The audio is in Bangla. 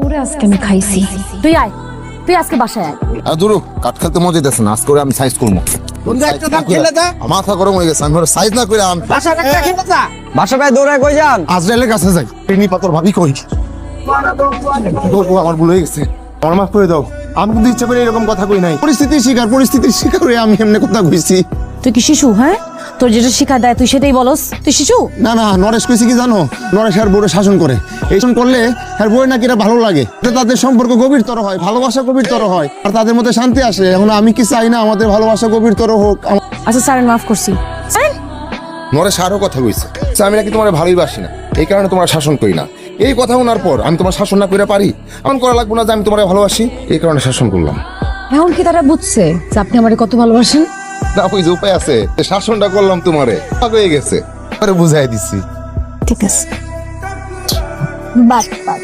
ওরে আজকে আমি খাইছি। তুই আয়, তুই আজকে বাসায় আয়। আর দূর কাট খেলতে মজা দিতেছে না, আজকে করে আমি সাইজ করবো। মাথা গরম হয়ে গেছে, আমি সাইজ না করে বাসায় দৌড়ায় কই যান? আজরাইলের কাছে যাই। পেনি পাতর ভাবি কই? আমার ভুল হয়ে গেছে, আমার মাফ করে দাও। আমি কিন্তু ইচ্ছা করে এরকম কথা কই নাই। পরিস্থিতির শিকার হয়ে আমি এমনি কথা কইছি। তুই কি শিশু? হ্যাঁ, তোর যেটা শিক্ষা দেয় তুই সেটাই বলস। তুই শিশু? না না, নরেশ কইছে কি জানো? নরেশ আর বউরে শাসন করে। এই শাসন করলে আর বউয়ের নাকি এটা ভালো লাগে, এতে তাদের সম্পর্ক গভীরতর হয়, ভালোবাসা গভীরতর হয়, আর তাদের মধ্যে শান্তি আসে। এখন আমি কি চাই না আমাদের ভালোবাসা গভীরতর হোক? আচ্ছা স্যার, মাফ করছি। নরেশ আরও কথা কইছে, আমি নাকি তোমার ভালোই বাসি না, এই কারণে তোমার শাসন করি না। এই কথা শোনার পর আমি তোমার শাসন না করে পারি? এমন করা লাগবে না যে আমি তোমার ভালোবাসি, এই কারণে শাসন করলাম। এখন কি তারা বুঝছে যে আপনি আমারে কত ভালোবাসেন? না, ওই যে উপায় আছে, শাসনটা করলাম তোমারে, হয়ে গেছে, বুঝাই দিচ্ছি। ঠিক আছে, বাট বাট